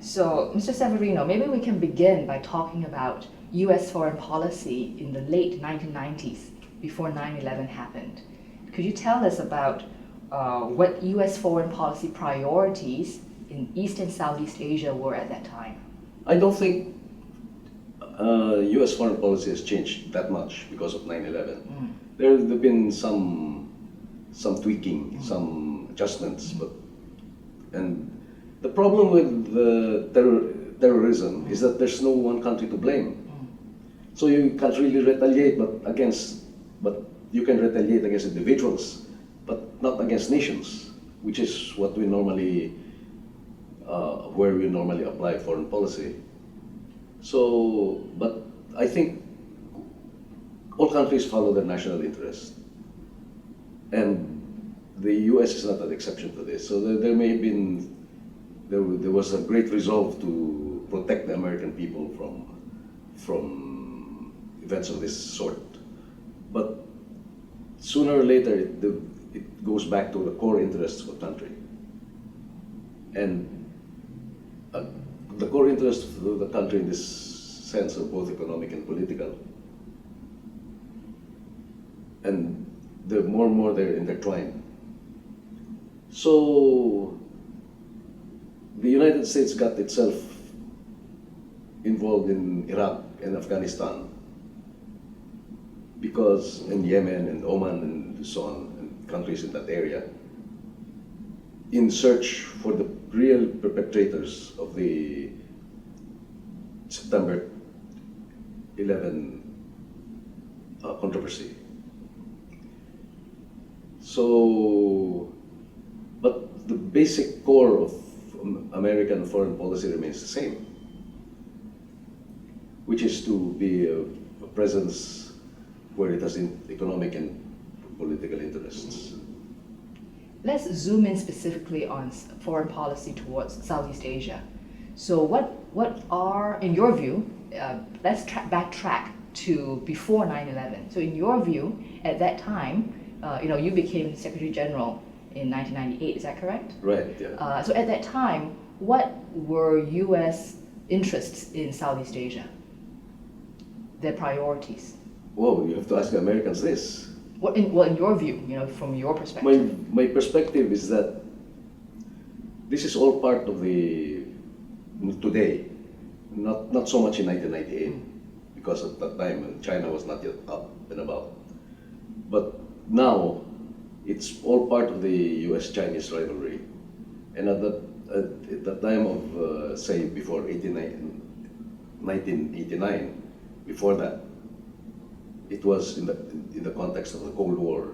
So, Mr. Severino, maybe we can begin by talking about US foreign policy in the late 1990s, before 9/11 happened. Could you tell us about what US foreign policy priorities in East and Southeast Asia were at that time? I don't think U.S. foreign policy has changed that much because of 9/11. There have been some tweaking, some adjustments, and the problem with terrorism is that there's no one country to blame. So you can't really retaliate, but you can retaliate against individuals, but not against nations, which is what we normally, where we normally apply foreign policy. So, but I think all countries follow their national interest, and the U.S. is not an exception to this. So there may have been, there was a great resolve to protect the American people from events of this sort. But sooner or later, it goes back to the core interests of the country. And the core interests of the country in this sense are both economic and political. And the more and more they're intertwined. So the United States got itself involved in Iraq and Afghanistan because in Yemen and Oman and so on, and countries in that area, in search for the real perpetrators of the September 11 controversy. So, but the basic core of American foreign policy remains the same, which is to be a presence where it has economic and political interests. Let's zoom in specifically on foreign policy towards Southeast Asia. So what are, in your view, let's backtrack to before 9/11. So in your view, at that time, you became Secretary General in 1998, is that correct? Right, yeah. So at that time, what were U.S. interests in Southeast Asia? Their priorities? Whoa, you have to ask the Americans this. In your view, from your perspective? My perspective is that this is all part of the today, not so much in 1998, because at that time China was not yet up and about. But now, it's all part of the U.S.-Chinese rivalry. And at the time of, say, before 1989, before that, it was in the context of the Cold War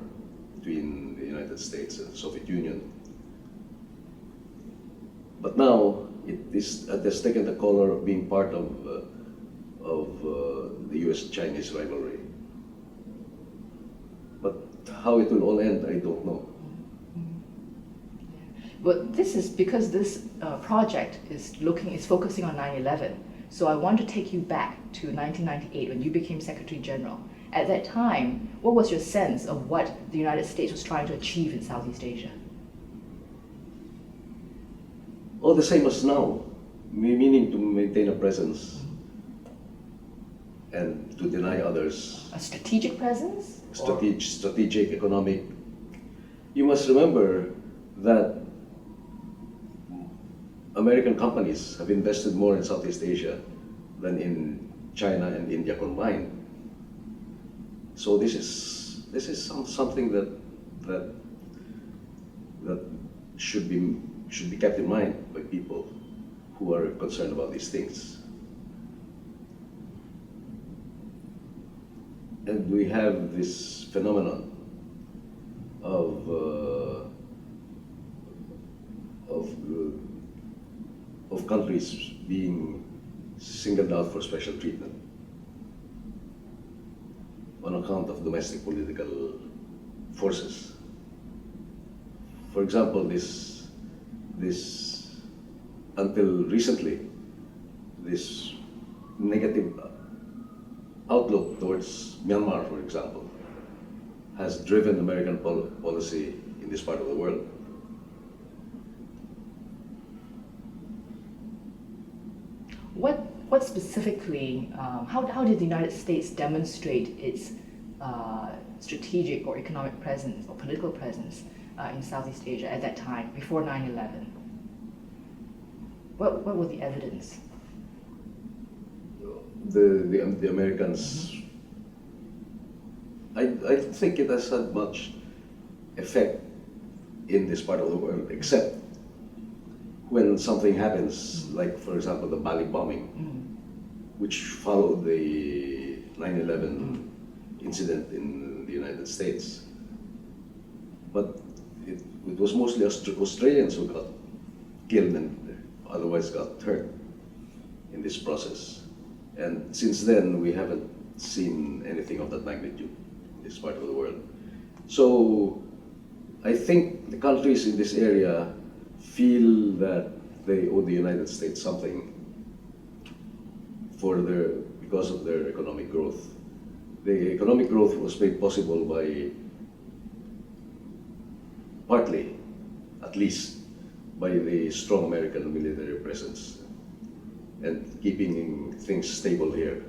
between the United States and the Soviet Union. But now, it has taken the color of being part of the U.S.-Chinese rivalry. But how it will all end, I don't know. But this is because this project is focusing on 9/11. So I want to take you back to 1998 when you became Secretary General. At that time, what was your sense of what the United States was trying to achieve in Southeast Asia? Oh, the same as now, meaning to maintain a presence and to deny others. A strategic presence? Strategic, economic. You must remember that American companies have invested more in Southeast Asia than in China and India combined. So this is something that should be kept in mind by people who are concerned about these things. And we have this phenomenon of countries being singled out for special treatment on account of domestic political forces. For example, this until recently, this negative outlook towards Myanmar, for example, has driven American policy in this part of the world. What specifically, how did the United States demonstrate its strategic or economic presence or political presence in Southeast Asia at that time, before 9/11? What was the evidence? The Americans, I don't think it has had much effect in this part of the world, except when something happens, like for example the Bali bombing, which followed the 9/11 incident in the United States. But it was mostly Australians who got killed and otherwise got hurt in this process. And since then, we haven't seen anything of that magnitude in this part of the world. So I think the countries in this area feel that they owe the United States something because of their economic growth. The economic growth was made possible by, partly, at least, by the strong American military presence and keeping things stable here.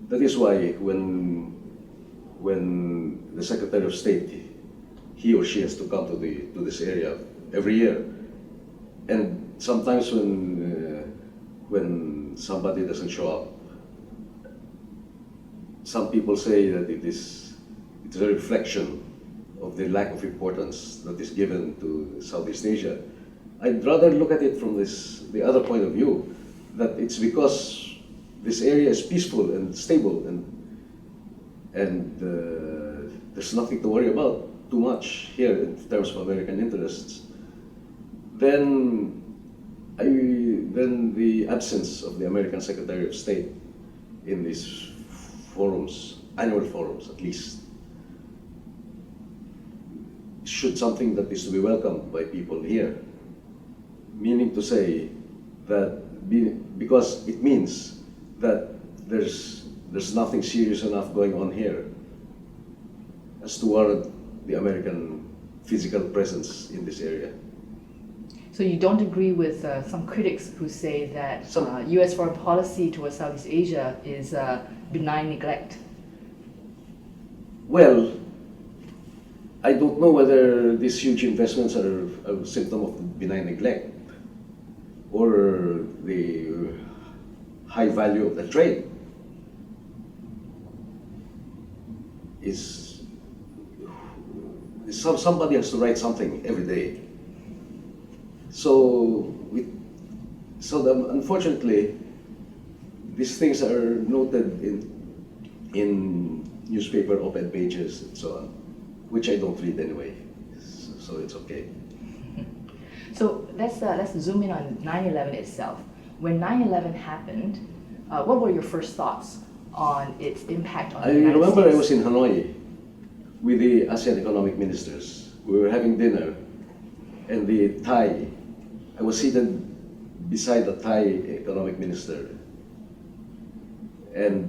That is why when the Secretary of State, he or she has to come to this area every year, and sometimes when somebody doesn't show up, some people say that it's a reflection of the lack of importance that is given to Southeast Asia. I'd rather look at it from the other point of view, that it's because this area is peaceful and stable and there's nothing to worry about too much here in terms of American interests. Then the absence of the American Secretary of State in these forums, annual forums at least, should something that is to be welcomed by people here. Meaning to say that because it means that there's nothing serious enough going on here as to warrant the American physical presence in this area. So you don't agree with some critics who say that U.S. foreign policy towards Southeast Asia is benign neglect? Well, I don't know whether these huge investments are a symptom of benign neglect or the high value of the trade. Somebody has to write something every day. So unfortunately, these things are noted in newspaper op-ed pages and so on, which I don't read anyway, so it's okay. So let's zoom in on 9/11 itself. When 9/11 happened, what were your first thoughts on its impact on the United States? I remember I was in Hanoi with the ASEAN economic ministers. We were having dinner, and I was seated beside the Thai economic minister, and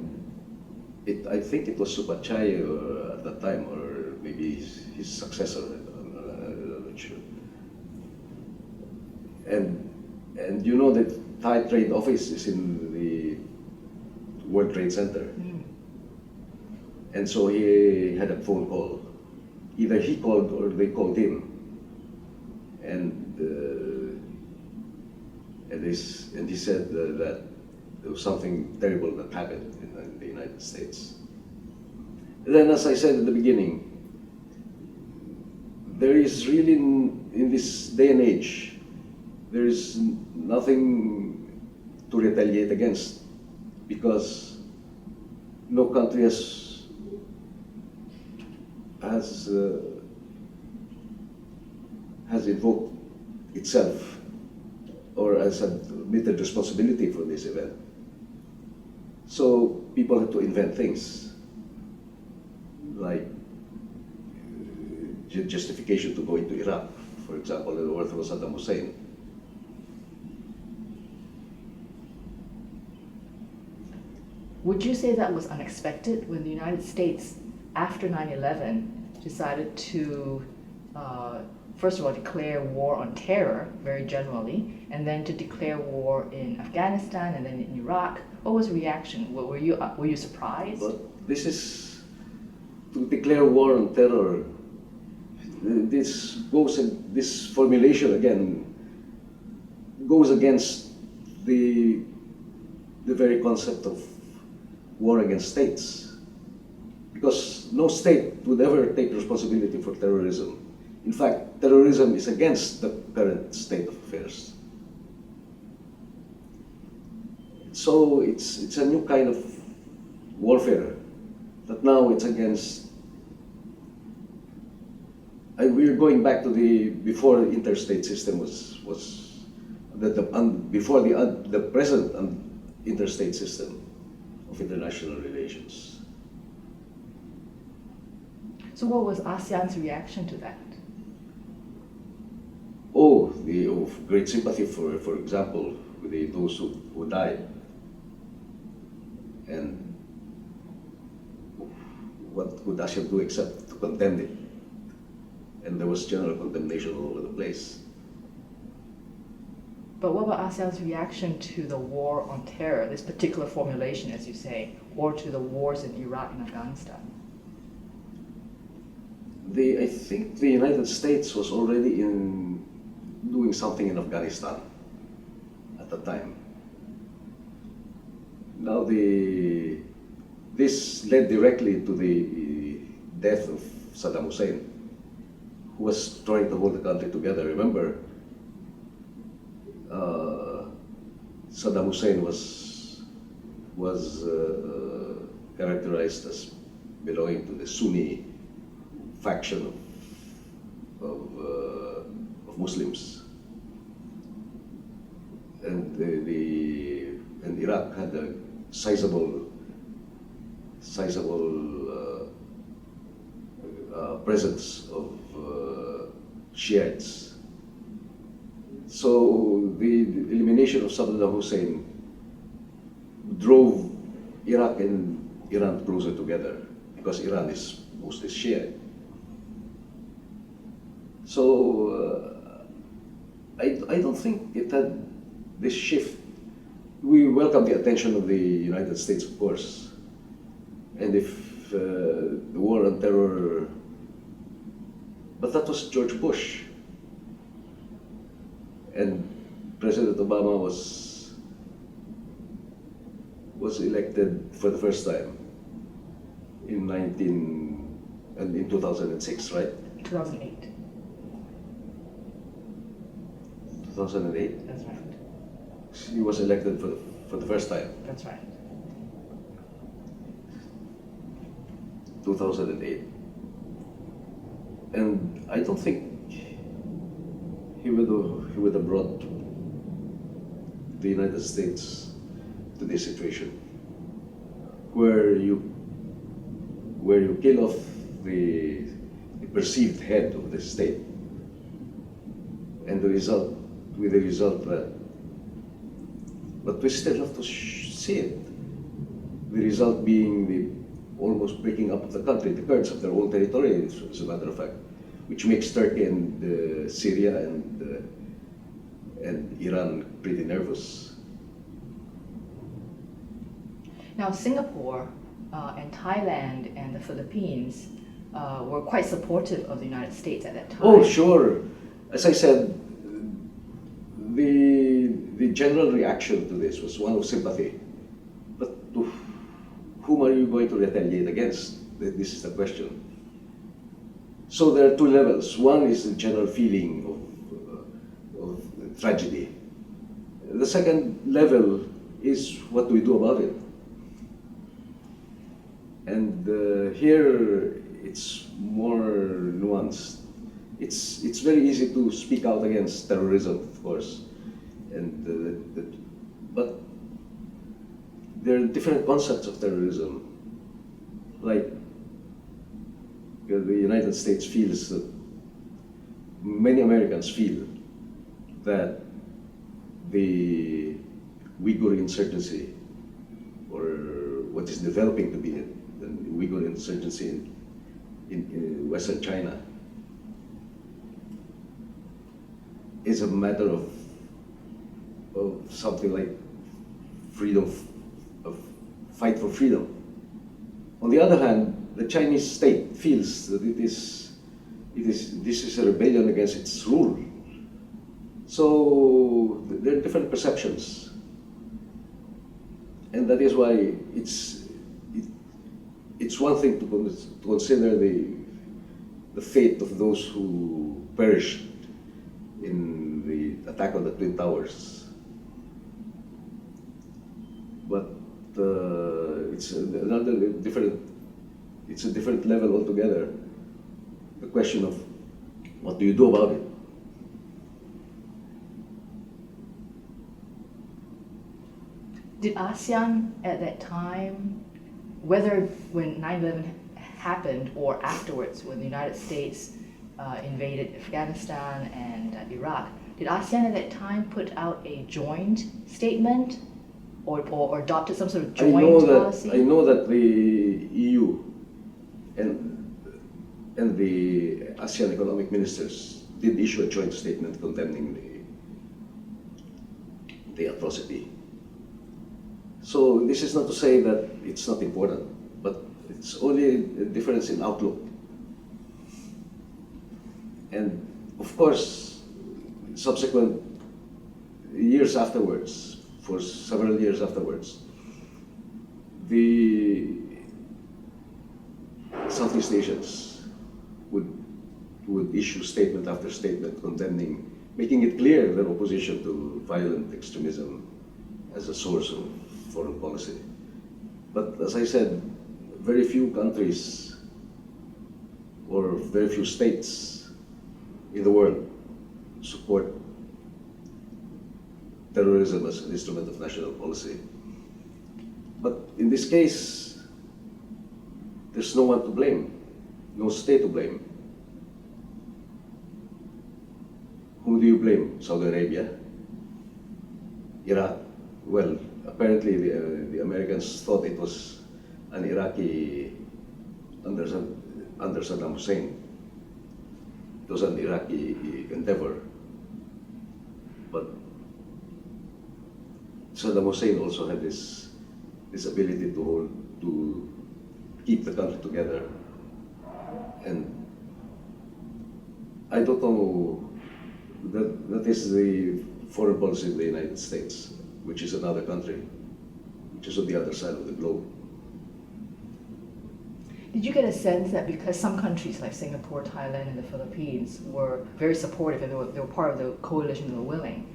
I think it was Supachai at that time, or maybe his successor, I'm not sure. And you know that Thai trade office is in the World Trade Center. And so he had a phone call. Either he called or they called him. And he said that there was something terrible that happened in the United States. And then, as I said at the beginning, there is really, in this day and age, there is nothing to retaliate against, because no country has invoked itself or has admitted responsibility for this event. So people had to invent things like justification to go into Iraq, for example, the worth of Saddam Hussein. Would you say that was unexpected when the United States, after 9/11, decided to first of all, declare war on terror very generally, and then to declare war in Afghanistan and then in Iraq. What was the reaction? Were you surprised? But this is to declare war on terror. This formulation again goes against the very concept of war against states, because no state would ever take responsibility for terrorism. In fact, terrorism is against the current state of affairs. So it's a new kind of warfare that now it's against. We're going back to before the interstate system before the present interstate system of international relations. So what was ASEAN's reaction to that? Of great sympathy for example, with those who died. And what could ASEAN do except to condemn it? And there was general condemnation all over the place. But what about ASEAN's reaction to the war on terror, this particular formulation, as you say, or to the wars in Iraq and Afghanistan? I think the United States was already doing something in Afghanistan at the time. Now this led directly to the death of Saddam Hussein, who was trying to hold the country together. Remember, Saddam Hussein was characterized as belonging to the Sunni faction of Muslims, and Iraq had a sizable presence of Shiites. So the elimination of Saddam Hussein drove Iraq and Iran closer together, because Iran is mostly Shiite. So I don't think it had this shift. We welcome the attention of the United States, of course, and if the war on terror, but that was George Bush, and President Obama was elected for the first time in 2006, right? 2008. 2008. That's right. He was elected for the first time. That's right. 2008. And I don't think he would have brought the United States to this situation where you kill off the perceived head of the state, and the result that, but we still have to see it. The result being the almost breaking up of the country. The Kurds have their own territory, as a matter of fact, which makes Turkey and Syria and Iran pretty nervous. Now, Singapore and Thailand and the Philippines were quite supportive of the United States at that time. Oh, sure. As I said, the general reaction to this was one of sympathy. But to whom are you going to retaliate against? This is the question. So there are two levels. One is the general feeling of tragedy. The second level is, what do we do about it? And here it's more nuanced. It's very easy to speak out against terrorism, of course, but there are different concepts of terrorism. Like the United States feels that many Americans feel that the Uyghur insurgency, or what is developing to be the Uyghur insurgency in Western China, is a matter of something like freedom, of fight for freedom. On the other hand, the Chinese state feels that this is a rebellion against its rule. So there are different perceptions, and that is why it's one thing to consider the fate of those who perished in the attack on the Twin Towers, but it's another different. It's a different level altogether. The question of what do you do about it? Did ASEAN at that time, whether when 9/11 happened or afterwards, when the United States invaded Afghanistan and Iraq, did ASEAN at that time put out a joint statement or adopted some sort of joint policy? I know that the EU and the ASEAN economic ministers did issue a joint statement condemning the atrocity. So this is not to say that it's not important, but it's only a difference in outlook. And of course, subsequent years afterwards, for several years afterwards, the Southeast Asians would issue statement after statement condemning, making it clear their opposition to violent extremism as a source of foreign policy. But as I said, very few countries or very few states in the world support terrorism as an instrument of national policy. But in this case, there's no one to blame, no state to blame. Who do you blame? Saudi Arabia? Iraq? Well, apparently the Americans thought it was an Iraqi under Saddam Hussein. It was an Iraqi endeavor. But Saddam Hussein also had this ability to keep the country together. And I don't know, that is the foreign policy of the United States, which is another country, which is on the other side of the globe. Did you get a sense that because some countries like Singapore, Thailand, and the Philippines were very supportive and they were part of the coalition that were willing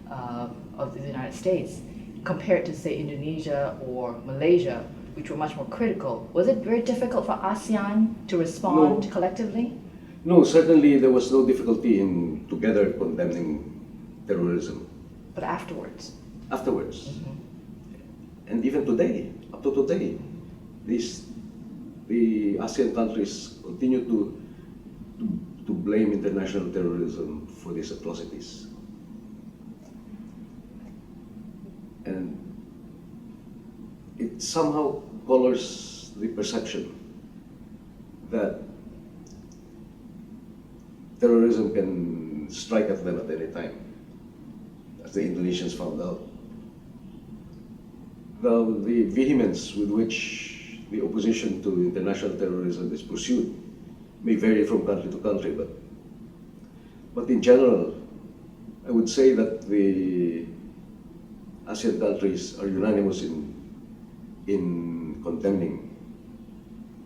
of the United States, compared to, say, Indonesia or Malaysia, which were much more critical, was it very difficult for ASEAN to respond collectively? No, certainly there was no difficulty in together condemning terrorism. But afterwards? Afterwards. Mm-hmm. And even today, up to today, the ASEAN countries continue to blame international terrorism for these atrocities. And it somehow colors the perception that terrorism can strike at them at any time, as the Indonesians found out. The vehemence with which the opposition to international terrorism is pursued may vary from country to country, but in general, I would say that the ASEAN countries are unanimous in condemning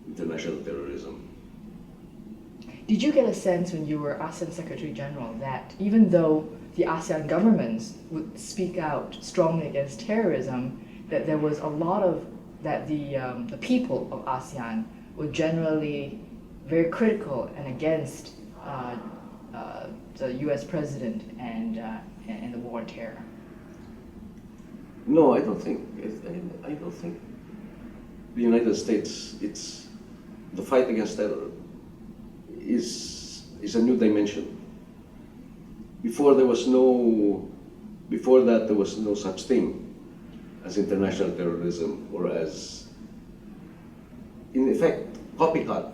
international terrorism. Did you get a sense when you were ASEAN Secretary General that even though the ASEAN governments would speak out strongly against terrorism, that there was a lot of, that the people of ASEAN were generally very critical and against the US president and the war on terror? No, I don't think the United States, the fight against terror is a new dimension. Before that there was no such thing as international terrorism, or as, in effect, copycat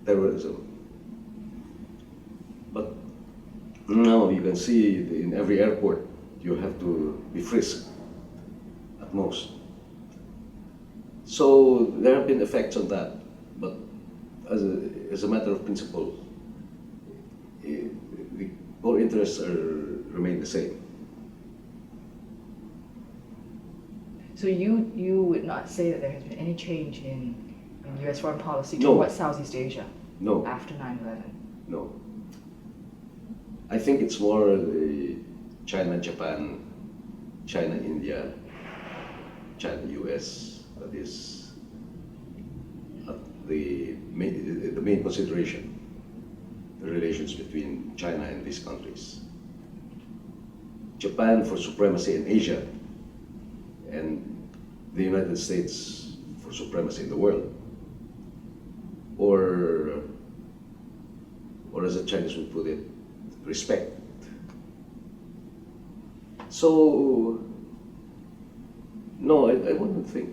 terrorism. But No, you can see in every airport you have to be frisked at most. So there have been effects on that, but as a matter of principle, the core interests remain the same. So you would not say that there has been any change in U.S. foreign policy No. towards Southeast Asia No, after 9/11? no. I think it's more the China, Japan, China, India, China, US that is the main consideration, the relations between China and these countries. Japan for supremacy in Asia, and the United States for supremacy in the world. Or as the Chinese would put it, respect. So, no, I wouldn't think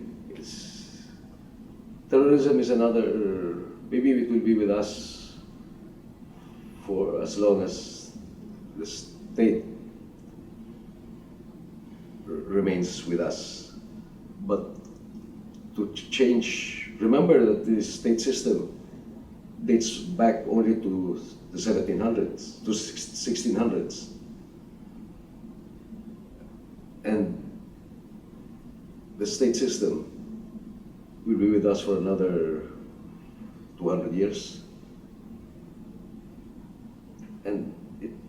terrorism is another, maybe it will be with us for as long as the state remains with us. But to change, remember that the state system dates back only to the 1700s, to 1600s. And the state system will be with us for another 200 years. And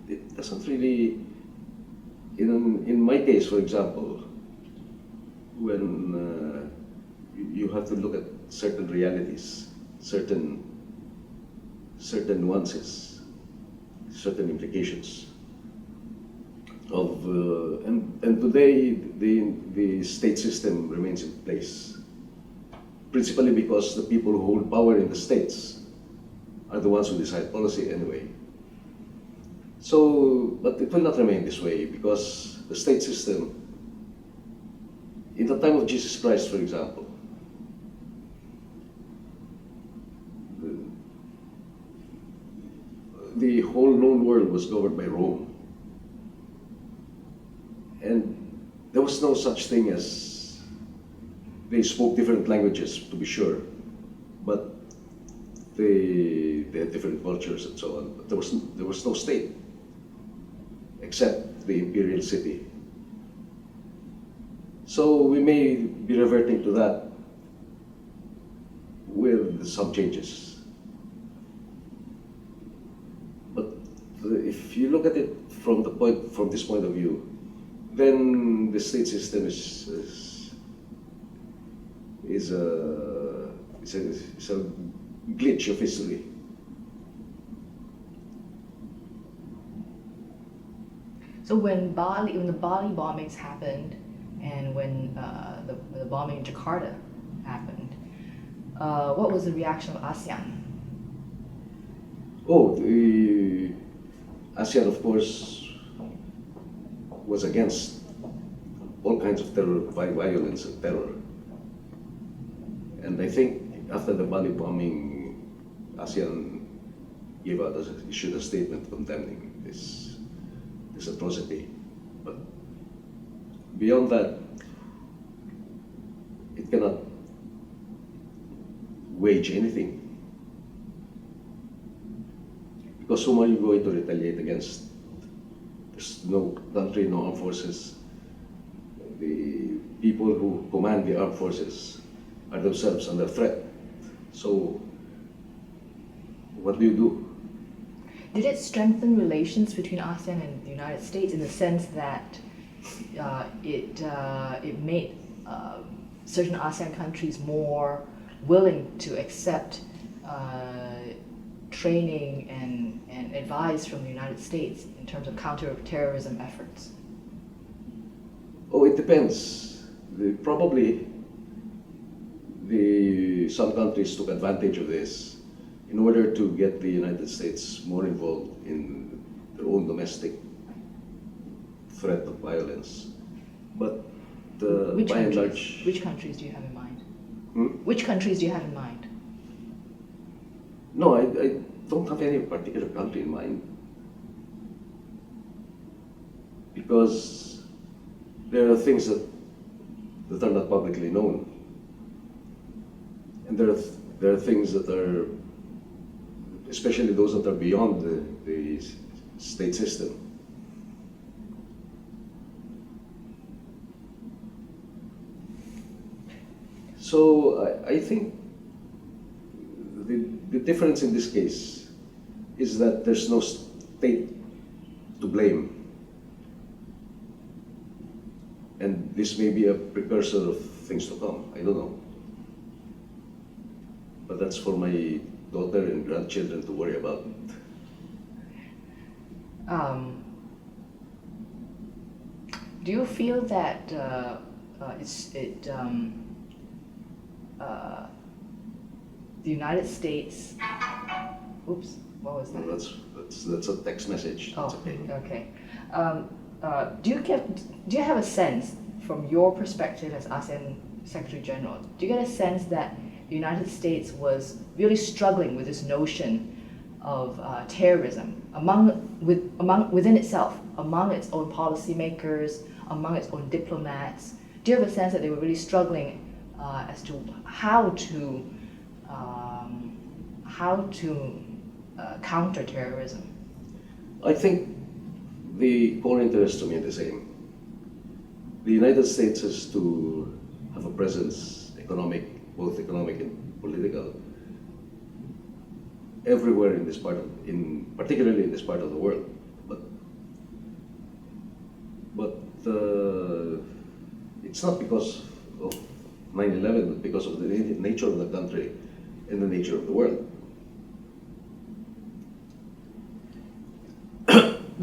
it doesn't really, in my case, for example, when you have to look at certain realities, certain nuances, certain implications of, and today the state system remains in place, principally because the people who hold power in the states are the ones who decide policy anyway. So, but it will not remain this way because the state system, in the time of Jesus Christ, for example, the whole known world was governed by Rome. And there was no such thing as, they spoke different languages, to be sure, but they had different cultures and so on. But there was no state except the imperial city. So we may be reverting to that with some changes. But if you look at it from this point of view, then the state system is a glitch of history. So when the Bali bombings happened, and when the bombing in Jakarta happened, what was the reaction of ASEAN? Oh, the ASEAN, of course, was against all kinds of violence and terror. And I think after the Bali bombing, ASEAN issued a statement condemning this atrocity. But beyond that, it cannot wage anything. Because whom are you going to retaliate against? There's no country, no armed forces. The people who command the armed forces are themselves under threat. So, what do you do? Did it strengthen relations between ASEAN and the United States in the sense that it made certain ASEAN countries more willing to accept training and advice from the United States in terms of counter-terrorism efforts? Oh, it depends. Probably some countries took advantage of this in order to get the United States more involved in their own domestic threat of violence. But by and large... Which countries do you have in mind? Hmm? Which countries do you have in mind? No, I don't have any particular country in mind. because there are things that are not publicly known, and there are things that are, especially those that are beyond the state system. So I think the difference in this case is that there's no state to blame. And this may be a precursor of things to come, I don't know. But that's for my daughter and grandchildren to worry about. Do you feel that the United States? Oops, what was that? Well, that's a text message. That's okay. Okay. Do you have a sense, from your perspective as ASEAN Secretary General, do you get a sense that the United States was really struggling with this notion of terrorism within itself, among its own policymakers, among its own diplomats? Do you have a sense that they were really struggling as to how to counter terrorism? I think the core interests remain the same. The United States has to have a presence, both economic and political, everywhere in this particularly in this part of the world. But it's not because of 9/11, but because of the nature of the country and the nature of the world.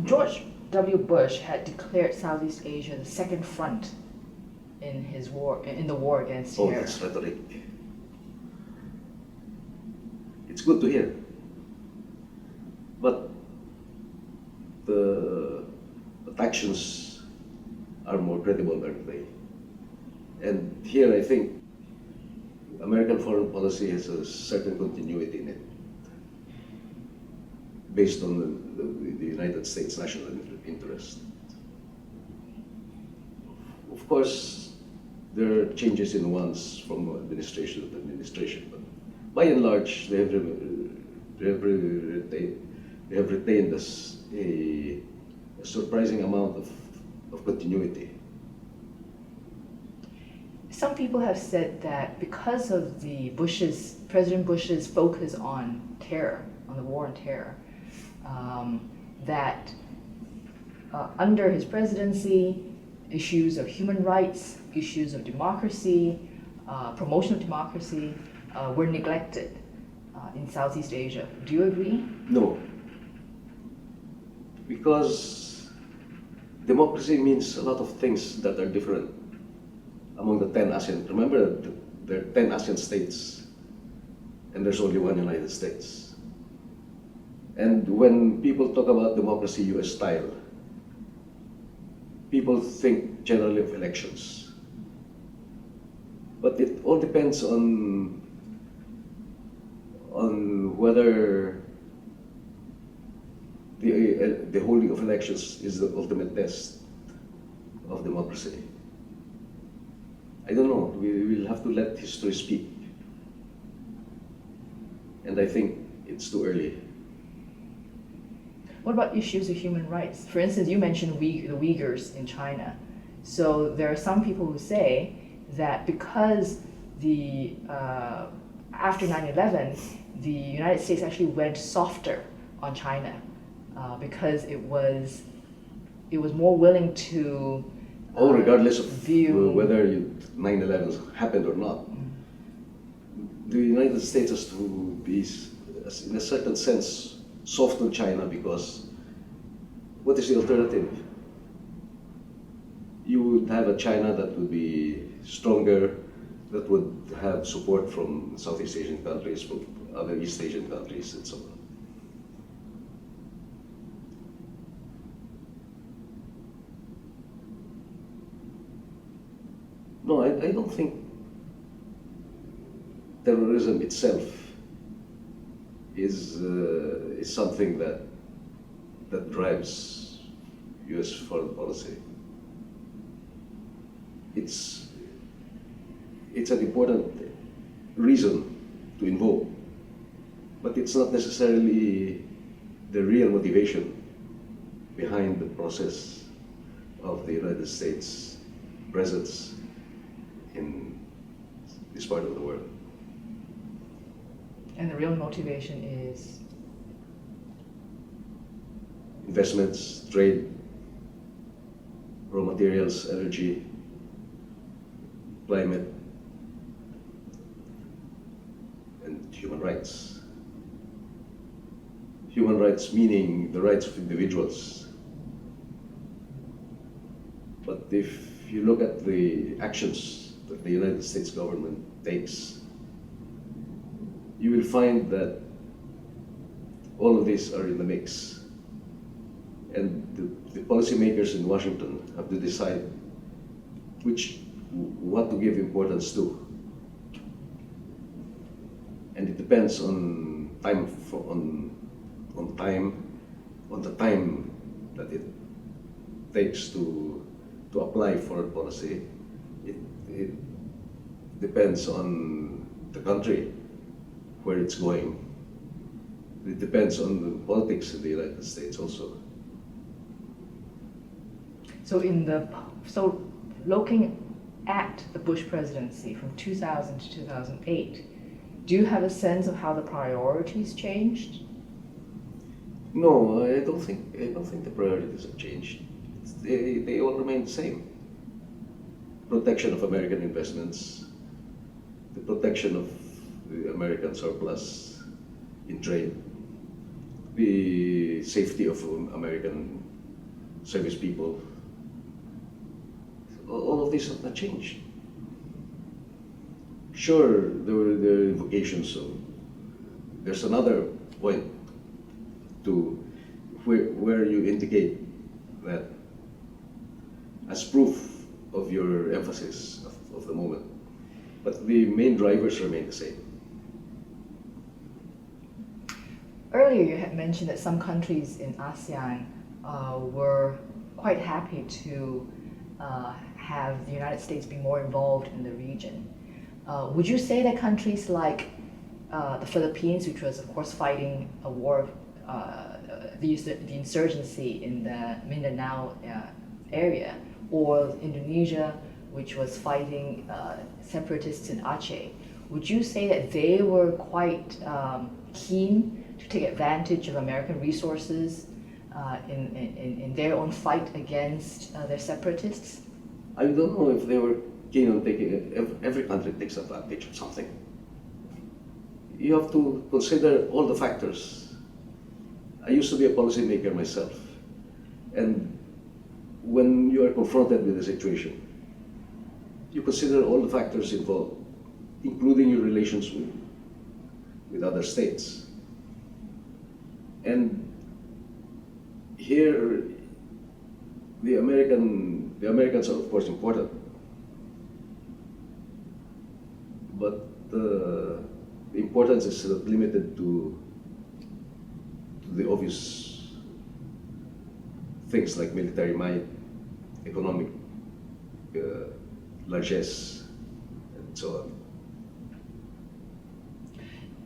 George W. Bush had declared Southeast Asia the second front in the war against terror. Oh, that's rhetoric. It's good to hear. But the actions are more credible, aren't they? And here I think American foreign policy has a certain continuity in it, based on the United States national interest. Of course, there are changes in nuance from administration to administration, but by and large, they have retained a surprising amount of continuity. Some people have said that because of President Bush's focus on terror, on the war on terror, that under his presidency, issues of human rights, issues of democracy, promotion of democracy were neglected in Southeast Asia. Do you agree? No, because democracy means a lot of things that are different among the 10 ASEAN. Remember, there are 10 ASEAN states, and there's only one United States. And when people talk about democracy US style, people think generally of elections. But it all depends on whether the holding of elections is the ultimate test of democracy. I don't know. We will have to let history speak. And I think it's too early. What about issues of human rights? For instance, you mentioned the Uyghurs in China. So there are some people who say that because after 9/11, the United States actually went softer on China because it was more willing to regardless of view whether 9/11 happened or not. The United States has to be, in a certain sense, soft on China, because what is the alternative? You would have a China that would be stronger, that would have support from Southeast Asian countries, from other East Asian countries, and so on. No, I don't think terrorism itself is something that drives U.S. foreign policy. It's an important reason to invoke, but it's not necessarily the real motivation behind the process of the United States presence in this part of the world. And the real motivation is? Investments, trade, raw materials, energy, climate, and human rights. Human rights meaning the rights of individuals. But if you look at the actions that the United States government takes, you will find that all of these are in the mix. And the policymakers in Washington have to decide what to give importance to. And it depends on the time that it takes to apply foreign policy. It depends on the country where it's going. It depends on the politics in the United States also. So looking at the Bush presidency from 2000 to 2008, do you have a sense of how the priorities changed? No, I don't think the priorities have changed. They all remain the same. Protection of American investments, the protection of the American surplus in trade, the safety of American service people. All of these have not changed. Sure, there are invocations of. There's another point to where you indicate that as proof of your emphasis of the moment, but the main drivers remain the same. Earlier, you had mentioned that some countries in ASEAN were quite happy to have the United States be more involved in the region. Would you say that countries like the Philippines, which was of course fighting a war, the insurgency in the Mindanao area, or Indonesia, which was fighting separatists in Aceh, would you say that they were quite keen to take advantage of American resources in their own fight against their separatists? I don't know if they were keen on taking it. Every country takes advantage of something. You have to consider all the factors. I used to be a policymaker myself, and when you are confronted with a situation, you consider all the factors involved, including your relations with other states. And here, the Americans are of course important, but the importance is not limited to the obvious things like military might, economic largesse, and so on.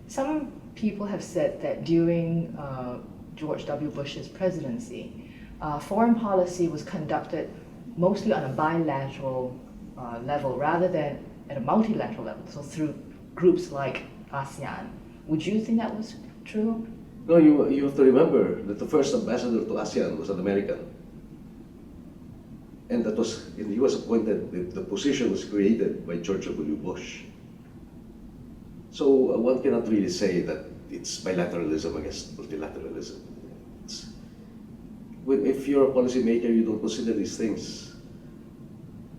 Some people have said that during George W. Bush's presidency, foreign policy was conducted mostly on a bilateral level rather than at a multilateral level, so through groups like ASEAN. Would you think that was true? No, you have to remember that the first ambassador to ASEAN was an American. And he was appointed, the position was created by George W. Bush. So one cannot really say that it's bilateralism against multilateralism. If you're a policymaker, you don't consider these things.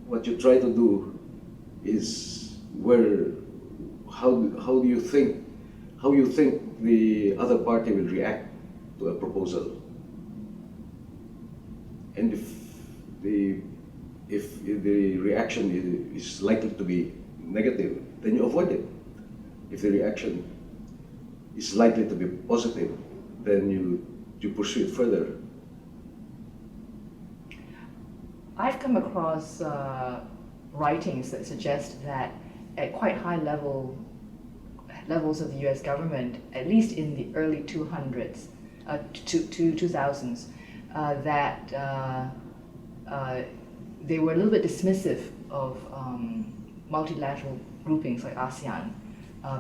What you try to do is how you think the other party will react to a proposal, and if the reaction is likely to be negative, then you avoid it. If the reaction is likely to be positive, then you pursue it further. I've come across writings that suggest that at quite high levels of the U.S. government, at least in the early 2000s, that they were a little bit dismissive of multilateral groupings like ASEAN,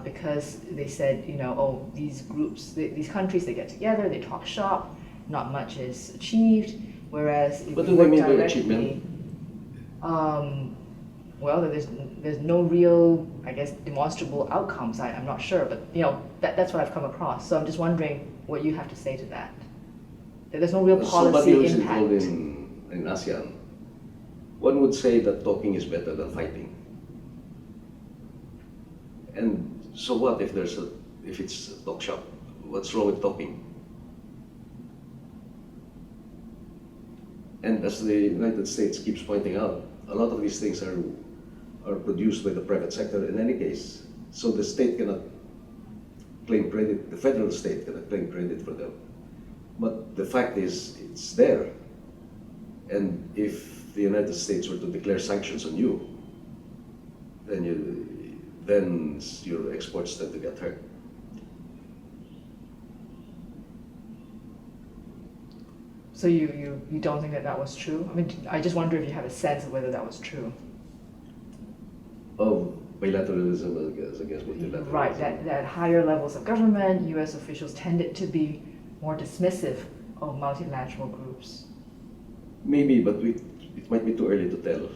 because they said, oh, these groups, these countries, they get together, they talk shop, not much is achieved. Whereas if What you do they work mean by directly, achievement? well, there's no real, I guess, demonstrable outcomes. I'm not sure, but that's what I've come across. So I'm just wondering what you have to say to that. That there's no real Somebody who policy is impact. involved in ASEAN, one would say that talking is better than fighting. And so what if it's a talk shop? What's wrong with talking? And as the United States keeps pointing out, a lot of these things are produced by the private sector in any case. So the state cannot claim credit, the federal state cannot claim credit for them. But the fact is, it's there. And if the United States were to declare sanctions on you, then your exports tend to get hurt. So you don't think that was true? I mean, I just wonder if you have a sense of whether that was true. Of bilateralism against multilateralism. Right, that higher levels of government, U.S. officials tended to be more dismissive of multilateral groups. Maybe, but it might be too early to tell.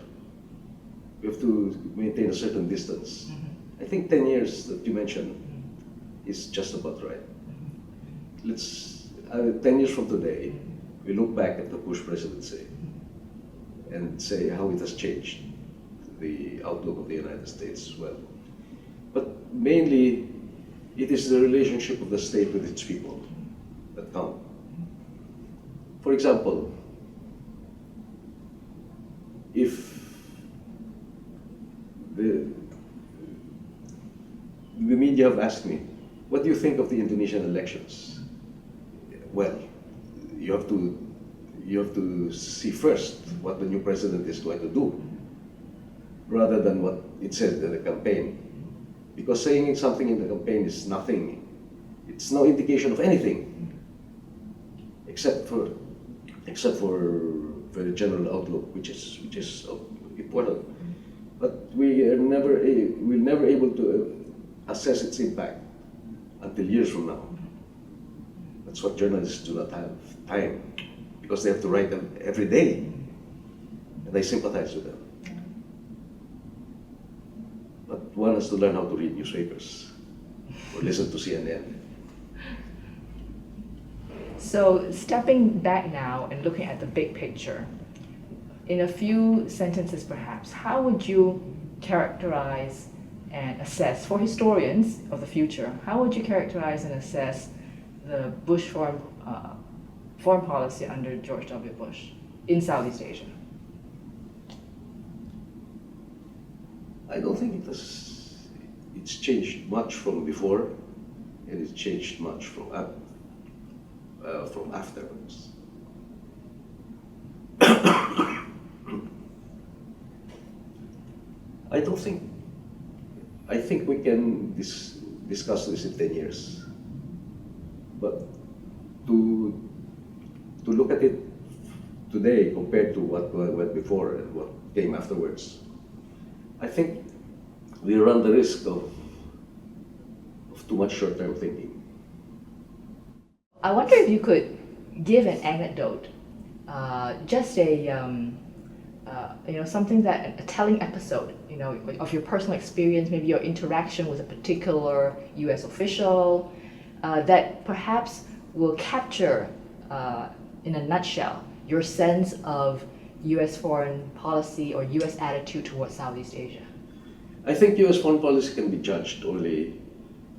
We have to maintain a certain distance. I think 10 years that you mentioned is just about right. Let's 10 years from today, we look back at the Bush presidency and say how it has changed the outlook of the United States as well. But mainly, it is the relationship of the state with its people that count. For example, if the media have asked me, what do you think of the Indonesian elections? Well, you have to see first what the new president is going to do, rather than what it said in the campaign. Because saying something in the campaign is nothing. It's no indication of anything, except for the general outlook, which is important. But we're never able to assess its impact until years from now. That's what journalists do not have time, because they have to write them every day, and I sympathize with them. But one has to learn how to read newspapers or listen to CNN. So stepping back now and looking at the big picture, in a few sentences perhaps, how would you characterize and assess, for historians of the future, how would you characterize and assess the Bush foreign policy under George W. Bush in Southeast Asia? I don't think it's changed much from before, and it's changed much from afterwards. I think we can discuss this in 10 years. But to look at it today compared to what went before and what came afterwards, I think we run the risk of too much short-term thinking. I wonder if you could give an anecdote, just something that a telling episode, of your personal experience, maybe your interaction with a particular U.S. official, that perhaps will capture, in a nutshell, your sense of U.S. foreign policy or U.S. attitude towards Southeast Asia. I think U.S. foreign policy can be judged only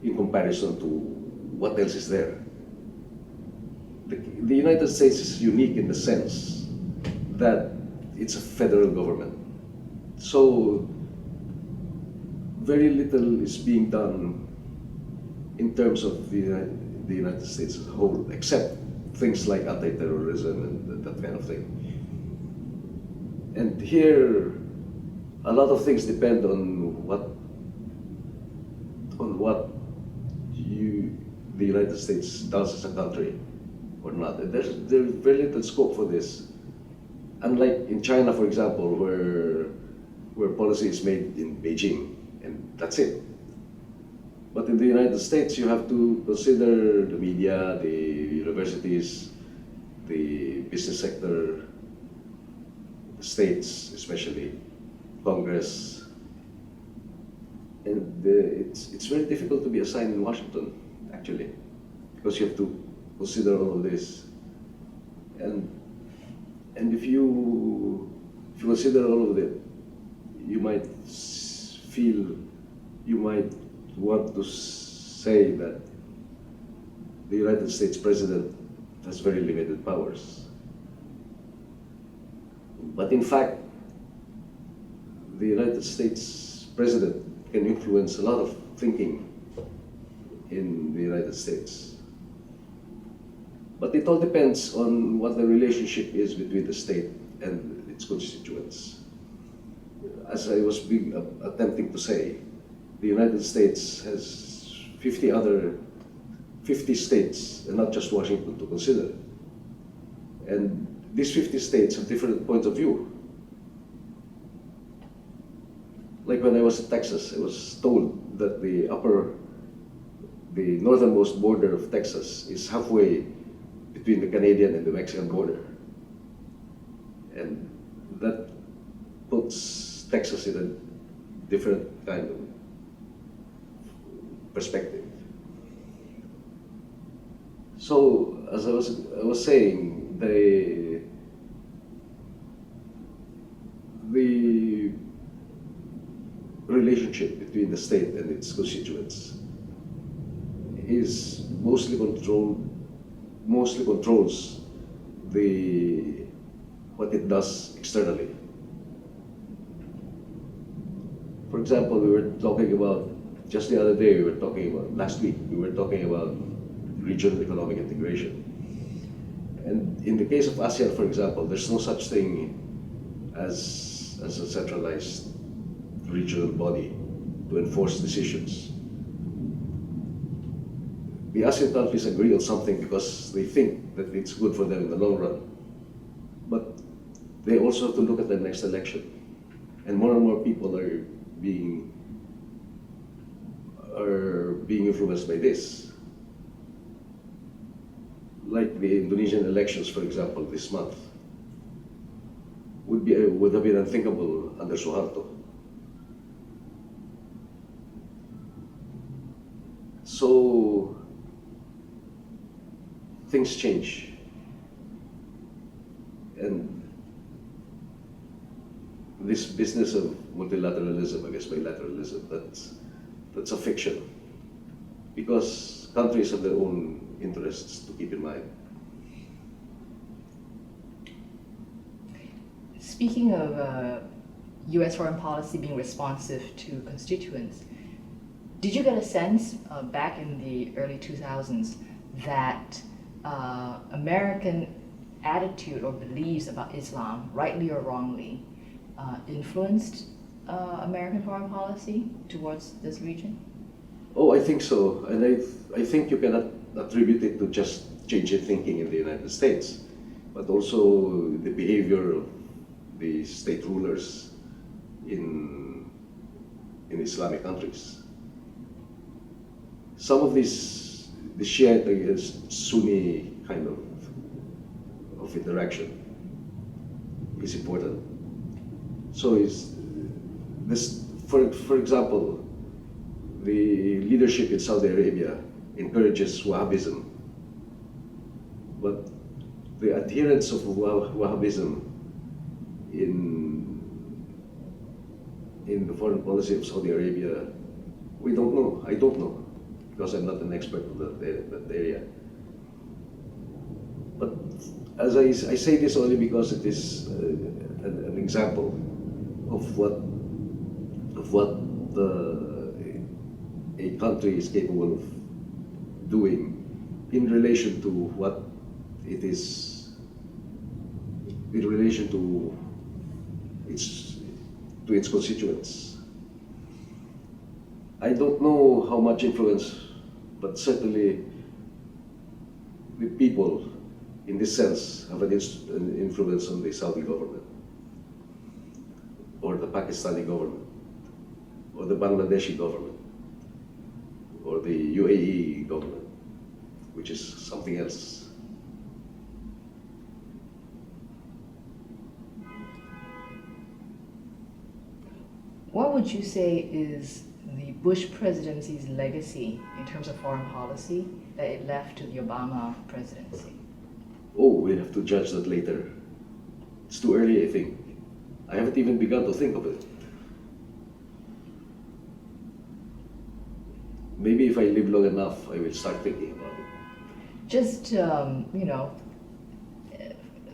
in comparison to what else is there. The United States is unique in the sense that it's a federal government. So very little is being done in terms of the United States as a whole, except things like anti-terrorism and that kind of thing. And here, a lot of things depend on what the United States does as a country or not. And there's very little scope for this. Unlike in China, for example, where policy is made in Beijing, and that's it. But in the United States, you have to consider the media, the universities, the business sector, the states especially, Congress. And it's very difficult to be assigned in Washington, actually, because you have to consider all of this. And if you consider all of it, you might want to say that the United States president has very limited powers. But in fact, the United States president can influence a lot of thinking in the United States. But it all depends on what the relationship is between the state and its constituents. As I was attempting to say, the United States has 50 states, and not just Washington, to consider. And these 50 states have different points of view. Like when I was in Texas, I was told that the northernmost border of Texas is halfway between the Canadian and the Mexican border. And that puts Texas in a different kind of perspective. So, as I was saying, the relationship between the state and its constituents is mostly controls what it does externally. For example, we were talking about, just the other day, last week, we were talking about regional economic integration. And in the case of ASEAN, for example, there's no such thing as a centralized regional body to enforce decisions. The ASEAN countries agree on something because they think that it's good for them in the long run. But they also have to look at the next election. And more people are being influenced by this. Like the Indonesian elections, for example, this month, would have been unthinkable under Suharto. So things change, and this business of multilateralism against bilateralism, that's a fiction, because countries have their own interests to keep in mind. Speaking of U.S. foreign policy being responsive to constituents, did you get a sense back in the early 2000s that American attitude or beliefs about Islam, rightly or wrongly, influenced American foreign policy towards this region? Oh, I think so, and I think you cannot attribute it to just change in thinking in the United States, but also the behavior of the state rulers in Islamic countries. Some of the Shiite against Sunni kind of interaction is important. So is this, for example, the leadership in Saudi Arabia encourages Wahhabism, but the adherents of Wahhabism in the foreign policy of Saudi Arabia, we don't know. I don't know, because I'm not an expert of that area. But as I say this only because it is an example of what a country is capable of doing in relation to what it is, in relation to its to its constituents. I don't know how much influence, but certainly the people, in this sense, have an influence on the Saudi government, or the Pakistani government, or the Bangladeshi government, or the UAE government, which is something else. What would you say is the Bush presidency's legacy in terms of foreign policy that it left to the Obama presidency? Oh, we'll have to judge that later. It's too early, I think. I haven't even begun to think of it. Maybe if I live long enough, I will start thinking about it. Just,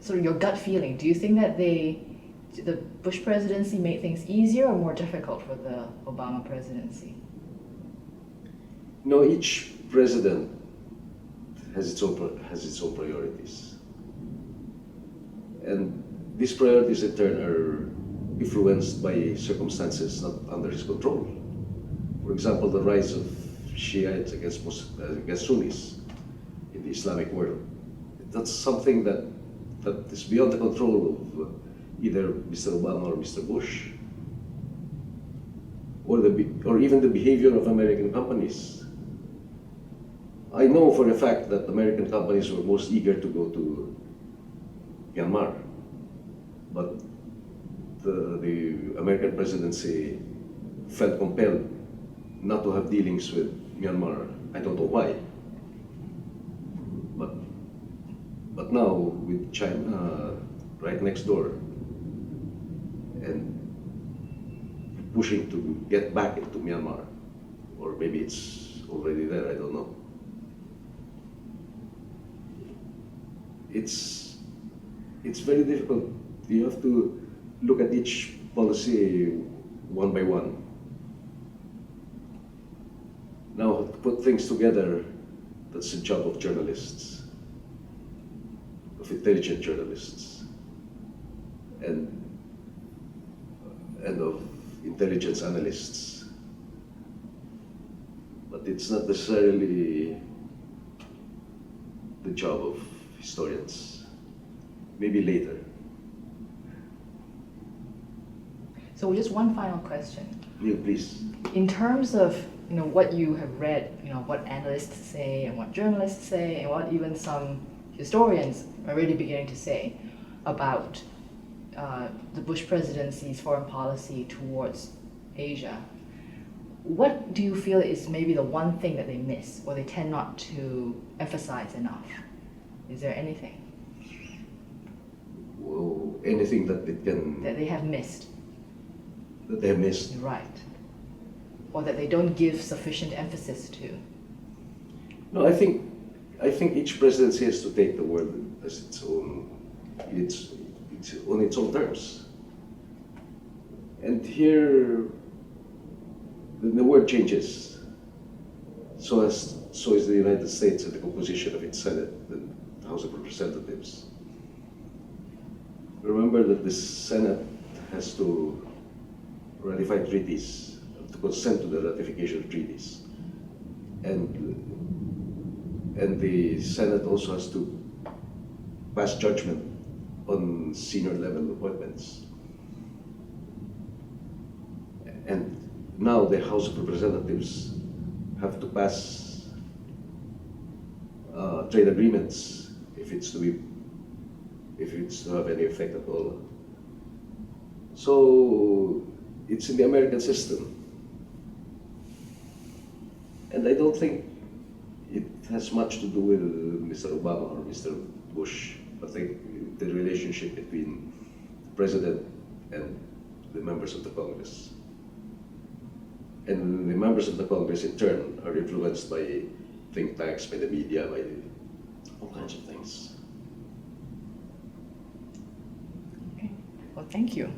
sort of your gut feeling, do you think that the Bush presidency made things easier or more difficult for the Obama presidency? No, each president has its own priorities, and these priorities in turn are influenced by circumstances not under his control. For example, the rise of Shiites against Sunnis in the Islamic world. That's something that is beyond the control of either Mr. Obama or Mr. Bush, or even the behavior of American companies. I know for a fact that American companies were most eager to go to Myanmar, but the American presidency felt compelled not to have dealings with Myanmar. I don't know why. But now with China right next door and pushing to get back into Myanmar, or maybe it's already there, I don't know. It's very difficult. You have to look at each policy one by one. Now, to put things together, that's the job of journalists, of intelligent journalists, and of intelligence analysts. But it's not necessarily the job of historians. Maybe later. So just one final question. Neil, please. In terms of what you have read, what analysts say and what journalists say and what even some historians are really beginning to say about the Bush presidency's foreign policy towards Asia, what do you feel is maybe the one thing that they miss or they tend not to emphasize enough? Is there anything? Well, anything that they have missed? That they have missed. Right. Or that they don't give sufficient emphasis to? No, I think each presidency has to take the world as its own, it's on its own terms. And here, the world changes. So is the United States and the composition of its Senate and House of Representatives. Remember that the Senate has to ratify treaties, to consent to the ratification of treaties. And the Senate also has to pass judgment on senior level appointments. And now the House of Representatives have to pass trade agreements if it's to have any effect at all. So it's in the American system. And I don't think it has much to do with Mr. Obama or Mr. Bush. I think the relationship between the president and the members of the Congress. And the members of the Congress, in turn, are influenced by think tanks, by the media, by all kinds of things. Okay. Well, thank you.